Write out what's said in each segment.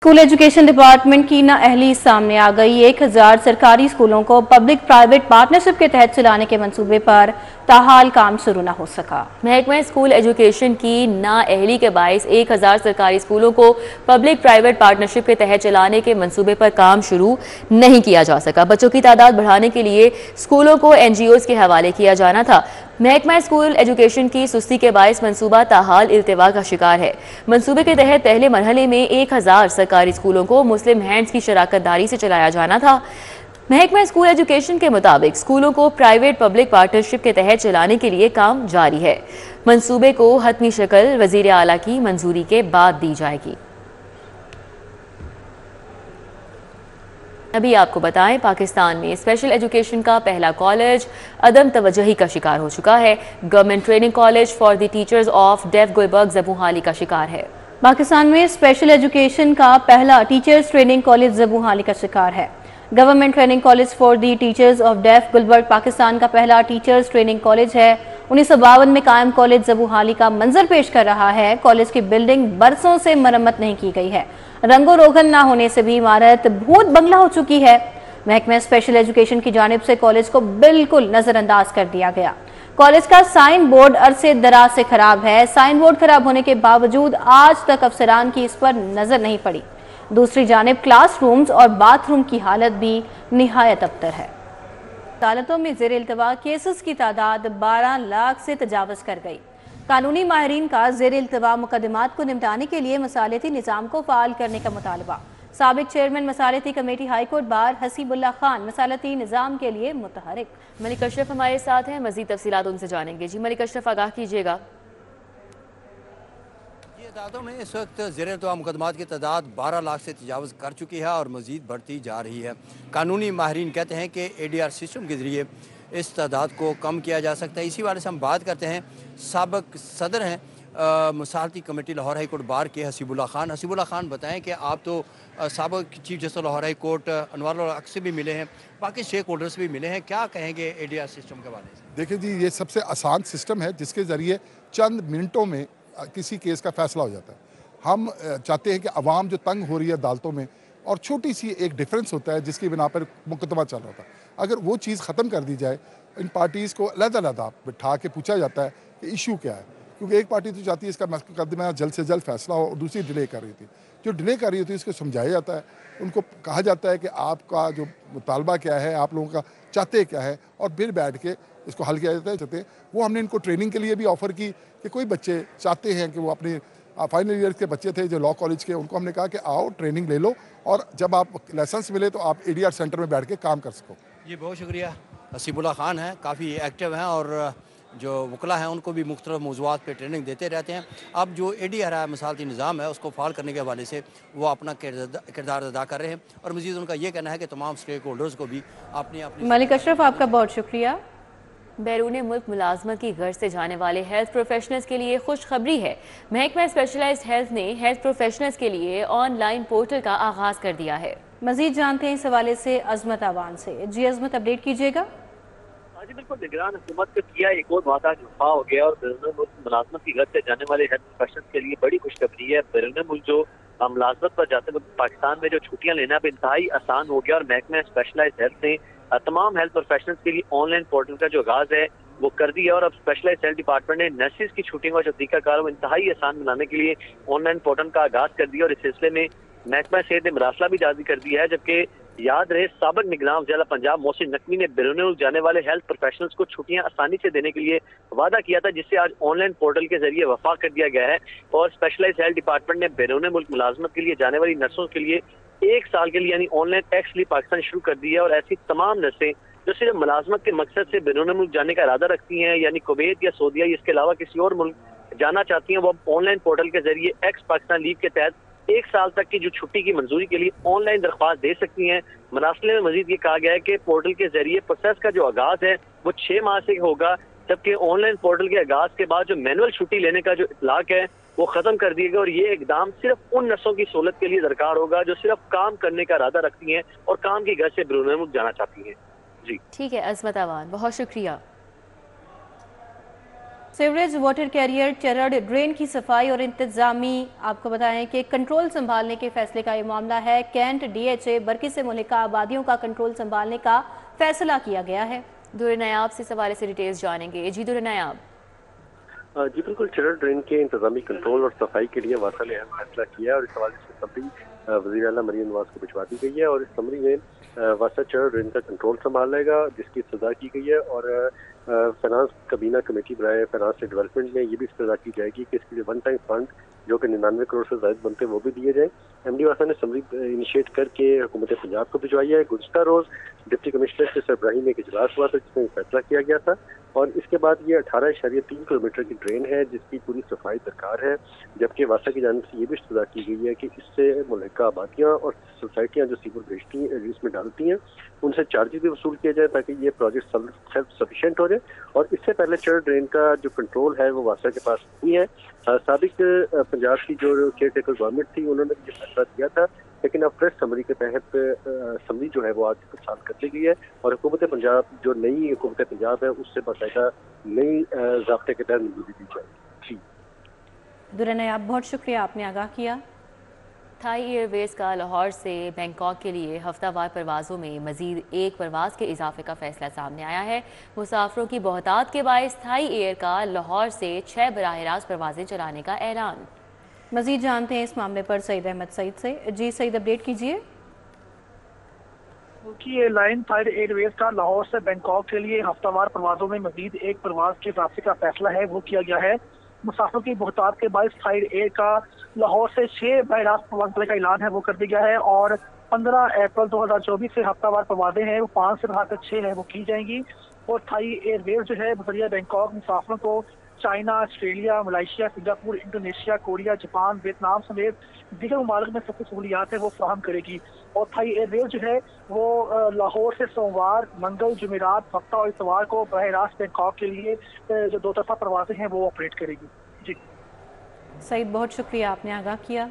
School education department की नाअहली सामने आ गई। 1000 सरकारी स्कूलों को पब्लिक प्राइवेट पार्टनरशिप के तहत चलाने के मंसूबे पर ताहाल काम शुरू न हो सका। महकमा स्कूल एजुकेशन की नाअहली के बायस 1000 सरकारी स्कूलों को पब्लिक प्राइवेट पार्टनरशिप के तहत चलाने के मंसूबे पर काम शुरू नहीं किया जा सका। बच्चों की तादाद बढ़ाने के लिए स्कूलों को NGOs के हवाले किया जाना था। महकमा स्कूल एजुकेशन की सुस्ती के बायस मंसूबा ताहाल इल्तिवा का शिकार है। मंसूबे के तहत पहले मरहले में 1000 सरकारी स्कूलों को मुस्लिम हैंड्स की शराकत दारी से चलाया जाना था। महकमा स्कूल एजुकेशन के मुताबिक स्कूलों को प्राइवेट पब्लिक पार्टनरशिप के तहत चलाने के लिए काम जारी है। मंसूबे को हतमी शक्ल वजीर आला की मंजूरी के बाद दी जाएगी। अभी आपको बताएं, पाकिस्तान में स्पेशल एजुकेशन का पहला कॉलेज अदम तवज्जुही का शिकार हो चुका है। Government training college for the teachers of deaf Gulberg ज़बूहाली का शिकार है। पाकिस्तान में स्पेशल एजुकेशन का पहला टीचर्स ट्रेनिंग कॉलेज ज़बूहाली का शिकार है। Government training college for the teachers of deaf Gulberg Pakistan का पहला टीचर्स ट्रेनिंग कॉलेज है। 1952 में कायम कॉलेज ज़बूहाली का मंजर पेश कर रहा है। कॉलेज की बिल्डिंग बरसों से मरम्मत नहीं की गई है। रंगो रोगन ना होने से भी इमारत भूत बंगला हो चुकी है। महकमा स्पेशल एजुकेशन की जानिब से कॉलेज को बिल्कुल नजरअंदाज कर दिया गया। कॉलेज का साइन बोर्ड अरसे दराज से खराब है। साइन बोर्ड खराब होने के बावजूद आज तक अफसरान की इस पर नजर नहीं पड़ी। दूसरी जानिब क्लासरूम्स और बाथरूम की हालत भी निहायत अबतर है। अदालतों में ज़ेर इल्तवा केसेस की तादाद 12 लाख से तजावज़ कर गई। कानूनी माहिरीन का ज़ेर इल्तवा मुकदमात को निपटाने के लिए मसालती निज़ाम को फ़ाल करने का मुतालबा। साबिक चेयरमैन मसालती committee high court bar Hasibullah Khan मसालती निज़ाम के लिए मुतहरिक। मलिक अशरफ हमारे साथ हैं, मज़ीद तफसीलात उनसे जानेंगे। जी मलिक अशरफ, आगाह कीजिएगा। अदालतों में इस वक्त ज़ेर इल्तवा मुकदमात की तादाद 12 लाख से तजावज़ कर चुकी है और मज़ीद बढ़ती जा रही है। कानूनी माहिरीन कहते हैं कि ADR सिस्टम के ज़रिए इस तादाद को कम किया जा सकता है। इसी वाले से हम बात करते हैं, साबिक सदर हैं मसालती committee Lahore high court bar के हसीबुल्लाह खान। हसीबुल्लाह खान, बताएं कि आप तो साबिक chief justice Lahore high court Anwar ul Haq से भी मिले हैं, बाकी स्टेक होल्डर से भी मिले हैं, क्या कहेंगे ADR सिस्टम के बारे में? देखिए जी, ये सबसे आसान सिस्टम है जिसके ज़रिए चंद मिनटों में किसी केस का फैसला हो जाता है। हम चाहते हैं कि अवाम जो तंग हो रही है अदालतों में और छोटी सी एक डिफरेंस होता है जिसकी बिना पर मुकदमा चल रहा था, अगर वो चीज़ ख़त्म कर दी जाए, इन पार्टीज़ को अलग-अलग बिठा के पूछा जाता है कि इशू क्या है, क्योंकि एक पार्टी तो चाहती है इसका मुकदमा जल्द से जल्द फैसला हो और दूसरी डिले कर रही थी। जो डिले कर रही होती है उसको समझाया जाता है, उनको कहा जाता है कि आपका जो मुतालबा क्या है, आप लोगों का चाहते क्या है, और फिर बैठ के इसको हल किया जाता है। चाहते हैं वो हमने इनको ट्रेनिंग के लिए भी ऑफ़र की कि कोई बच्चे चाहते हैं कि वो अपने फाइनल ईयर के बच्चे थे जो लॉ कॉलेज के, उनको हमने कहा कि आओ ट्रेनिंग ले लो और जब आप लाइसेंस मिले तो आप ADR सेंटर में बैठ के काम कर सको। जी बहुत शुक्रिया। हसीबुल्लाह खान हैं, काफ़ी एक्टिव हैं और जो वकला हैं उनको भी मुख्तलिफ मौज़ूआत पे ट्रेनिंग देते रहते हैं। अब जो ADR है मसालती निज़ाम है उसको फाल करने के हवाले से वो अपना किरदार अदा कर रहे हैं और मज़ीद उनका ये कहना है कि तमाम स्टेक होल्डर्स को भी अपनी मलिक अशरफ, आपका बहुत शुक्रिया। बैरून मुल्क मुलाजमत की गर्ज से जाने वाले हेल्थ प्रोफेशनल्स के लिए खुशखबरी है। महकमा स्पेशलाइज्ड हेल्थ ने हेल्थ प्रोफेशनल्स के लिए ऑनलाइन पोर्टल का आगाज कर दिया है। मजीद जानते हैं इस हवाले से अजमत आवान से। जी अजमत, अपडेट कीजिएगा। जी बिल्कुल, निगरान हुकूमत का किया एक और वादा झूठा हो गया और बैरून मुल्क मुलाजमत की गर्ज से जाने वाले हेल्थ प्रोफेशनल्स के लिए बड़ी खुशखबरी है। बैरून मुल्क जो मुलाजमत पर जाते वक्त पाकिस्तान में जो छुट्टियां लेना अब इंतहाई आसान हो गया और महकमा स्पेशलाइज्ड हेल्थ ने तमाम हेल्थ प्रोफेशनल्स के लिए ऑनलाइन पोर्टल का जो आगाज है वो कर दिया और अब स्पेशलाइज्ड हेल्थ डिपार्टमेंट ने नर्सिस की छुट्टियों का जो तरीकाकार वो इंतहाई आसान बनाने के लिए ऑनलाइन पोर्टल का आगाज कर दिया और इस सिलसिले में महकमा सेहत ने मरासला भी जारी कर दिया है। जबकि याद रहे, साबिक निगरान जिला पंजाब मोहसिन नकवी ने बैरून मुल्क जाने वाले हेल्थ प्रोफेशनल्स को छुट्टियां आसानी से देने के लिए वादा किया था, जिससे आज ऑनलाइन पोर्टल के जरिए वफा कर दिया गया है और स्पेशलाइज्ड हेल्थ डिपार्टमेंट ने बैरून मुल्क मुलाजमत के लिए जाने वाली नर्सों के लिए 1 साल के लिए यानी ऑनलाइन टैक्स लीव पाकिस्तान शुरू कर दी है और ऐसी तमाम नर्सें जो सिर्फ मुलाजमत के मकसद से बैरून मुल्क जाने का इरादा रखती हैं यानी कुवैत या सऊदीया इसके अलावा किसी और मुल्क जाना चाहती हैं, वो अब ऑनलाइन पोर्टल के जरिए एक्स पाकिस्तान लीव के तहत 1 साल तक की जो छुट्टी की मंजूरी के लिए ऑनलाइन दरख्वास्त दे सकती हैं। मरासले में मजीद ये कहा गया है कि पोर्टल के जरिए प्रोसेस का जो आगाज है वो 6 माह से होगा, जबकि ऑनलाइन पोर्टल के आगाज के बाद जो मैनुअल छुट्टी लेने का जो इतलाक है वो खत्म कर दिया गया और ये इकदाम सिर्फ उन नर्सों की सहूलत के लिए दरकार होगा जो सिर्फ काम करने का इरादा रखती हैं और काम की घर से बैरून मुल्क जाना चाहती हैं। जी ठीक है अजमत आवान, बहुत शुक्रिया। सीवरेज वाटर कैरियर चरड़ ड्रेन की सफाई और इंतजामी, आपको बताएं कि कंट्रोल संभालने के फैसले का ये मामला है। कैंट डीएचए बरकी से मुल्हिका आबादियों का कंट्रोल संभालने का फैसला किया गया है। दुर नायाब से इस हवाले से डिटेल्स जानेंगे। जी दुर नायाब। जी बिल्कुल, चरड़ ड्रेन के इंतजामी कंट्रोल और सफाई के लिए वासा ने अहम फैसला किया है और इस हवाले से समरी वज़ीर आला मरियम नवाज को भिजवा दी गई है और इस समरी में वासा चरड़ ड्रेन का कंट्रोल संभालेगा, जिसकी सजा की गई है। और फाइनेंस कबीना कमेटी बनाए फाइनेंस डेवलपमेंट में ये भी सजा की जाएगी कि इसके लिए वन टाइम फंड जो कि 99 करोड़ से ज्यादा बनते हैं वो भी दिए जाए। एमडी वासा ने समरी इनिशिएट करके हुकूमत पंजाब को भिजवाई है। गुज़श्ता रोज डिप्टी कमिश्नर से सरबराही में एक इजलास हुआ था जिसमें फैसला किया गया था और इसके बाद ये 18.3 किलोमीटर की ड्रेन है जिसकी पूरी सफाई दरकार है। जबकि वासा की जानिब से ये भी सजा की गई है कि इससे मुल्हिका आबादियाँ और सोसाइटियाँ जो सीवर बेचती हैं इसमें डालती हैं उनसे चार्जेस भी वसूल किया जाए ताकि ये प्रोजेक्ट सेल्फ सफिशिएंट हो जाए। और इससे पहले चरड़ ड्रेन का जो कंट्रोल है वो वासा के पास नहीं है। साबिक पंजाब की जो केयर टेकर गवर्नमेंट थी उन्होंने ये फैसला किया था, लेकिन अब फ्रेश समरी के तहत समरी जो है वो आज साल कर ली गई है और हुकूमत पंजाब जो नई हुकूमत पंजाब है उससे बाकायदा नई ज़ाब्ते के तहत मंजूरी दी जाएगी। दुर नायाब, बहुत शुक्रिया, आपने आगाह किया। थाई एयरवेज का लाहौर से बैंकॉक के लिए हफ्तावार परवाज़ों में मजीद एक परवाज़ के इजाफे का फैसला सामने आया है। मुसाफिरों की बहुतात के बायस थाई एयर का लाहौर से 6 बराह रास्त परवाज़ें चलाने का ऐलान। मजीद जानते हैं इस मामले पर सईद अहमद सईद से। जी सईद, अपडेट कीजिए। मुल्की एयरलाइन थाई एयरवेज का लाहौर से बैंकॉक के लिए हफ्तावार परवाज़ों में मजीद एक परवाज़ के इजाफे का फैसला है वो किया गया है। मुसाफिरों की बहुतात के बायस थाई एयर का लाहौर से 6 बराह रास्त परवाज़ का ऐलान है वो कर दिया गया है और 15 अप्रैल 2024 से हफ्तावार परवाज़ें हैं वो 5 से बढ़ाकर 6 है वो की जाएंगी। और थाई एयरवेज जो है बजरिया बैंकॉक मुसाफिरों को China, Australia, Malaysia, Singapore, Indonesia, Korea, Japan, Vietnam समेत दीगर ममालिक में सबसे सहूलियात है वो फराहम करेगी। और थाई एयरवेज जो है वो लाहौर से सोमवार, मंगल, जुमेरात, हफ्ता और इतवार को बराह रास्त बैंकॉक के लिए जो 2 तरफा परवाज़ें हैं वो ऑपरेट करेगी। जी सईद, बहुत शुक्रिया, आपने आगाह किया।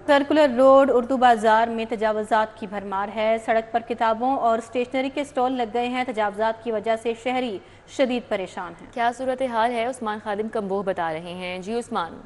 सर्कुलर रोड उर्दू बाजार में तजावुज़ात की भरमार है। सड़क पर किताबों और स्टेशनरी के स्टॉल लग गए हैं। तजावुज़ात की वजह से शहरी शदीद परेशान हैं। क्या सूरत हाल है, उस्मान खादिम कम्बोह बता रहे हैं। जी उस्मान।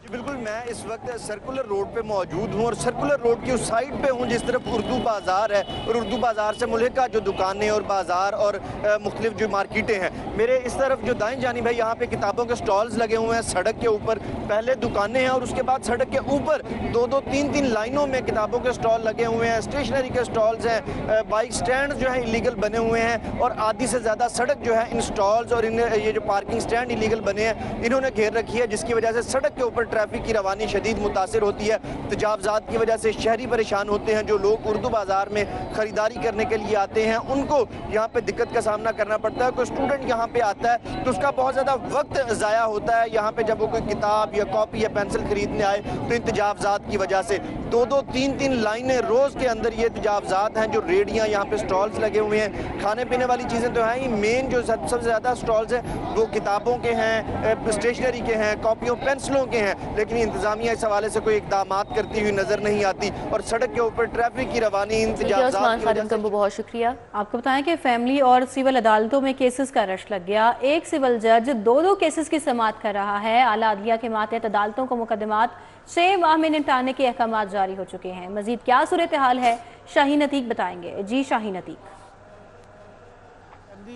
जी बिल्कुल, मैं इस वक्त सर्कुलर रोड पे मौजूद हूँ और सर्कुलर रोड की उस साइड पे हूँ जिस तरफ उर्दू बाज़ार है और उर्दू बाज़ार से मुल्हिका जो दुकानें और बाज़ार और मुख्तलिफ जो मार्केटें हैं। मेरे इस तरफ जो दाएं जानिब है यहाँ पे किताबों के स्टॉल्स लगे हुए हैं। सड़क के ऊपर पहले दुकानें हैं और उसके बाद सड़क के ऊपर 2-2, 3-3 लाइनों में किताबों के स्टॉल लगे हुए हैं। स्टेशनरी के स्टॉल्स हैं, बाइक स्टैंड जो है इलीगल बने हुए हैं और आधी से ज़्यादा सड़क जो है इन स्टॉल्स और इन ये जो पार्किंग स्टैंड इलीगल बने हैं इन्होंने घेर रखी है, जिसकी वजह से सड़क के ऊपर ट्रैफिक की रवानी शदीद मुतासिर होती है। तजावुज़ात की वजह से शहरी परेशान होते हैं। जो लोग उर्दू बाज़ार में ख़रीदारी करने के लिए आते हैं उनको यहाँ पे दिक्कत का सामना करना पड़ता है। कोई स्टूडेंट यहाँ पे आता है तो उसका बहुत ज़्यादा वक्त ज़ाया होता है यहाँ पे जब वो कोई किताब या कॉपी या पेंसिल खरीदने आए तो इन तजावुज़ात की वजह से 2-2, 3-3 लाइनें रोज़ के अंदर ये तजावुज़ात हैं। जो रेडियाँ यहाँ पे स्टॉल्स लगे हुए हैं, खाने पीने वाली चीज़ें तो हैं ही, मेन जो सबसे ज़्यादा स्टॉल्स हैं वो किताबों के हैं, स्टेशनरी के हैं, कॉपियों पेंसिलों के हैं। लेकिन इंतजामिया इस हवाले से कोई इकदाम करती हुई नजर नहीं आती और सड़क के ऊपर ट्रैफिक की रवानी बहुत शुक्रिया। आपको बताएं कि फैमिली और सिविल अदालतों में केसेस का रश लग गया। एक सिविल जज 2-2 केसेस की समाअत कर रहा है। आला अदलिया के मातहत अदालतों को मुकदमात 6 माह में निपटाने के अहकाम जारी हो चुके हैं। मजीद क्या सूरत हाल है, शाहीन अतीक बताएंगे। जी शाहीन अतीक।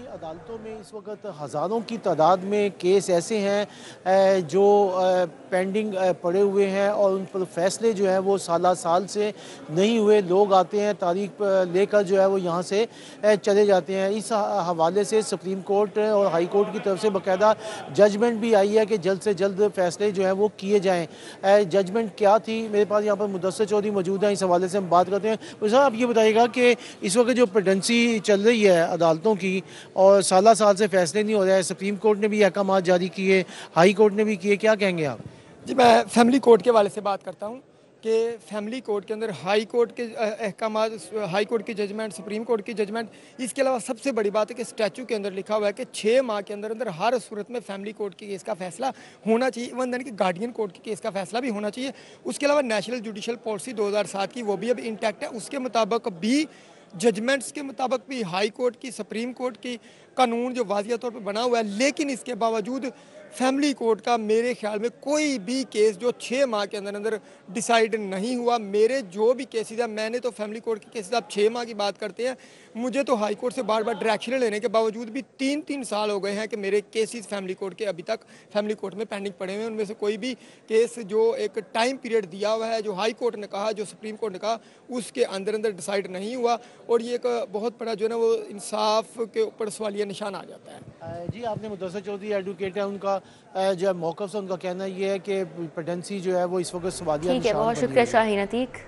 अदालतों में इस वक्त हज़ारों की तादाद में केस ऐसे हैं जो पेंडिंग पड़े हुए हैं और उन पर फैसले जो है वो साल से नहीं हुए। लोग आते हैं तारीख लेकर जो है वो यहाँ से चले जाते हैं। इस हवाले से सुप्रीम कोर्ट और हाई कोर्ट की तरफ से बाकायदा जजमेंट भी आई है कि जल्द से जल्द फैसले जो हैं वो किए जाएँ। जजमेंट क्या थी, मेरे पास यहाँ पर मुदस्सिर चौधरी मौजूद हैं, इस हवाले से हम बात करते हैं। तो सर आप ये बताइएगा कि इस वक्त जो पेंडेंसी चल रही है अदालतों की और साल से फैसले नहीं हो रहा है, सुप्रीम कोर्ट ने भी अहकाम जारी किए, हाई कोर्ट ने भी किए, क्या कहेंगे आप? जी मैं फैमिली कोर्ट के वाले से बात करता हूँ कि फैमिली कोर्ट के अंदर हाई कोर्ट के अहकाम, हाई कोर्ट की जजमेंट, सुप्रीम कोर्ट की जजमेंट, इसके अलावा सबसे बड़ी बात है कि स्टैचू के अंदर लिखा हुआ है कि 6 माह के अंदर अंदर हर सूरत में फैमिली कोर्ट के केस का फैसला होना चाहिए। इवन यानी कि गार्डियन कोर्ट के केस का फैसला भी होना चाहिए। उसके अलावा नेशनल जुडिशल पॉलिसी 2007 की वो भी अब इंटैक्ट है। उसके मुताबिक भी जजमेंट्स के मुताबिक भी हाई कोर्ट की, सुप्रीम कोर्ट की कानून जो वाज़िया तौर पर बना हुआ है, लेकिन इसके बावजूद फैमिली कोर्ट का मेरे ख्याल में कोई भी केस जो 6 माह के अंदर अंदर डिसाइड नहीं हुआ। मेरे जो भी केसेस हैं, मैंने तो फैमिली कोर्ट के केसेस आप 6 माह की बात करते हैं, मुझे तो हाई कोर्ट से बार बार डायरेक्शन लेने के बावजूद भी 3-3 साल हो गए हैं कि मेरे केसेस फैमिली कोर्ट के अभी तक फैमिली कोर्ट में पेंडिंग पड़े हुए हैं। उनमें से कोई भी केस जो एक टाइम पीरियड दिया हुआ है, जो हाई कोर्ट ने कहा, जो सुप्रीम कोर्ट ने कहा, उसके अंदर अंदर डिसाइड नहीं हुआ और ये एक बहुत बड़ा जो है ना वो इंसाफ के ऊपर सवालिया निशान आ जाता है। जी, आपने मुदस्सिर चौधरी एडवोकेट है, उनका जो है मौक़िफ़ से उनका कहना ये है कि पेंडेंसी जो है वो इस वक्त सवालिया ठीक है, बहुत शुक्रिया शाहीन अतीक।